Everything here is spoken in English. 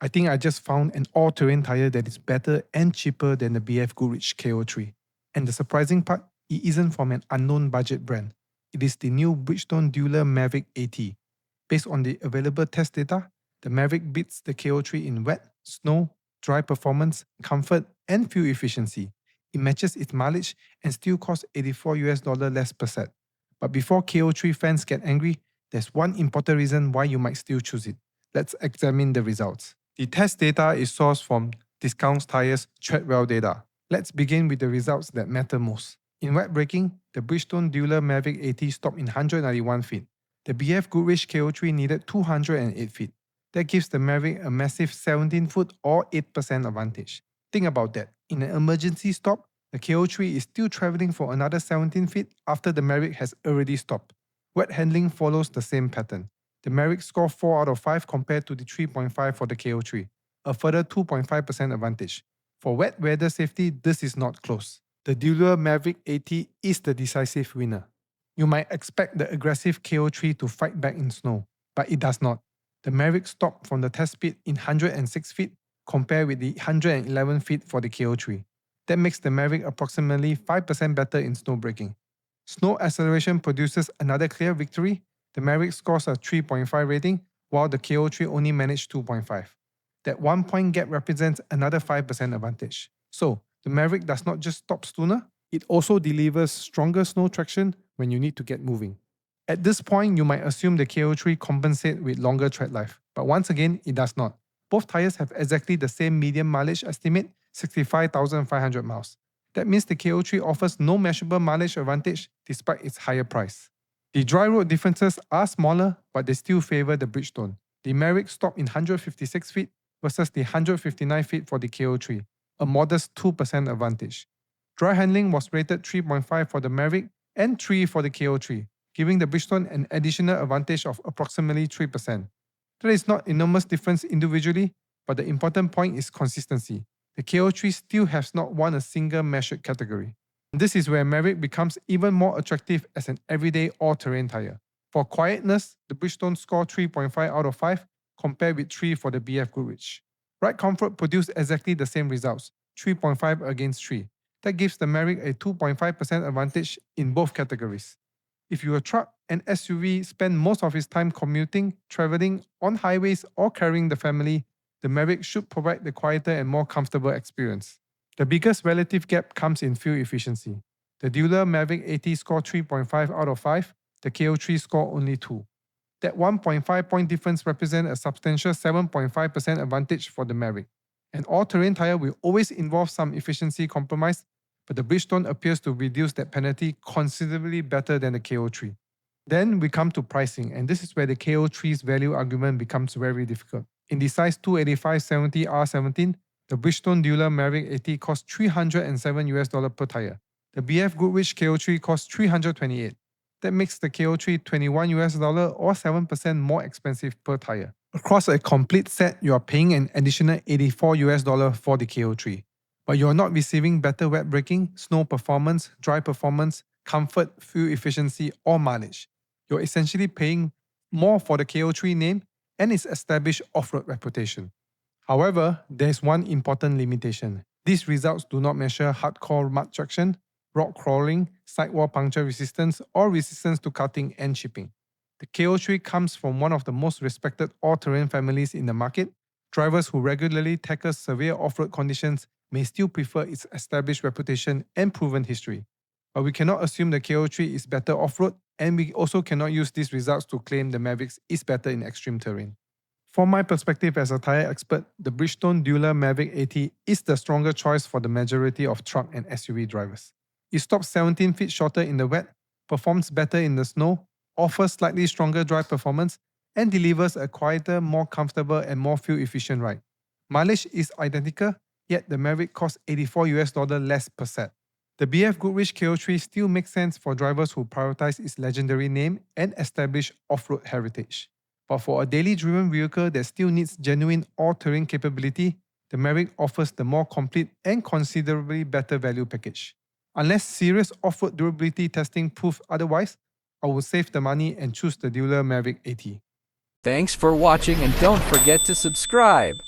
I think I just found an all-terrain tire that is better and cheaper than the BFGoodrich KO3. And the surprising part, it isn't from an unknown budget brand. It is the new Bridgestone Dueler Maverick A. Based on the available test data, the Maverick beats the KO3 in wet, snow, dry performance, comfort, and fuel efficiency. It matches its mileage and still costs $84 less per set. But before KO3 fans get angry, there's one important reason why you might still choose it. Let's examine the results. The test data is sourced from Discounts Tires Treadwell data. Let's begin with the results that matter most. In wet braking, the Bridgestone Dueler Maverick A stopped in 191 feet. The BFGoodrich KO3 needed 208 feet. That gives the Maverick a massive 17-foot or 8% advantage. Think about that. In an emergency stop, the KO3 is still traveling for another 17 feet after the Maverick has already stopped. Wet handling follows the same pattern. The Maverick scored 4 out of 5 compared to the 3.5 for the KO3, a further 2.5% advantage. For wet weather safety, this is not close. The Dueler Maverick A is the decisive winner. You might expect the aggressive KO3 to fight back in snow, but it does not. The Maverick stopped from the test speed in 106 feet compared with the 111 feet for the KO3. That makes the Maverick approximately 5% better in snow braking. Snow acceleration produces another clear victory. The Maverick scores a 3.5 rating, while the KO3 only managed 2.5. That 1-point gap represents another 5% advantage. So, the Maverick does not just stop sooner, it also delivers stronger snow traction when you need to get moving. At this point, you might assume the KO3 compensates with longer tread life, but once again, it does not. Both tires have exactly the same median mileage estimate, 65,500 miles. That means the KO3 offers no measurable mileage advantage despite its higher price. The dry road differences are smaller, but they still favor the Bridgestone. The Maverick stopped in 156 feet versus the 159 feet for the KO3, a modest 2% advantage. Dry handling was rated 3.5 for the Maverick and 3 for the KO3, giving the Bridgestone an additional advantage of approximately 3%. That is not enormous difference individually, but the important point is consistency. The KO3 still has not won a single measured category. This is where Maverick becomes even more attractive as an everyday all-terrain tire. For quietness, the Bridgestone scored 3.5 out of 5 compared with 3 for the BFGoodrich. Ride comfort produced exactly the same results, 3.5 against 3. That gives the Maverick a 2.5% advantage in both categories. If your truck and SUV spend most of its time commuting, traveling, on highways, or carrying the family, the Maverick should provide the quieter and more comfortable experience. The biggest relative gap comes in fuel efficiency. The Dueler Maverick A scored 3.5 out of 5, the KO3 scored only 2. That 1.5-point difference represents a substantial 7.5% advantage for the Maverick. An all-terrain tire will always involve some efficiency compromise, but the Bridgestone appears to reduce that penalty considerably better than the KO3. Then we come to pricing, and this is where the KO3's value argument becomes very difficult. In the size 285/70 R17, the Bridgestone Dueler Maverick A costs $307 per tire. The BFGoodrich KO3 costs $328. That makes the KO3 $21 or 7% more expensive per tire. Across a complete set, you are paying an additional $84 for the KO3. But you are not receiving better wet braking, snow performance, dry performance, comfort, fuel efficiency, or mileage. You're essentially paying more for the KO3 name and its established off-road reputation. However, there's one important limitation. These results do not measure hardcore mud traction, rock crawling, sidewall puncture resistance, or resistance to cutting and chipping. The KO3 comes from one of the most respected all-terrain families in the market. Drivers who regularly tackle severe off-road conditions may still prefer its established reputation and proven history. But we cannot assume the KO3 is better off-road, and we also cannot use these results to claim the Maverick is better in extreme terrain. From my perspective as a tire expert, the Bridgestone Dueler Maverick A is the stronger choice for the majority of truck and SUV drivers. It stops 17 feet shorter in the wet, performs better in the snow, offers slightly stronger dry performance, and delivers a quieter, more comfortable, and more fuel-efficient ride. Mileage is identical, yet the Maverick costs $84 less per set. The BFGoodrich KO3 still makes sense for drivers who prioritize its legendary name and established off-road heritage. But for a daily driven vehicle that still needs genuine all-terrain capability, the Maverick offers the more complete and considerably better value package. Unless serious off-road durability testing proves otherwise, I will save the money and choose the Dueler Maverick A. Thanks for watching, and don't forget to subscribe.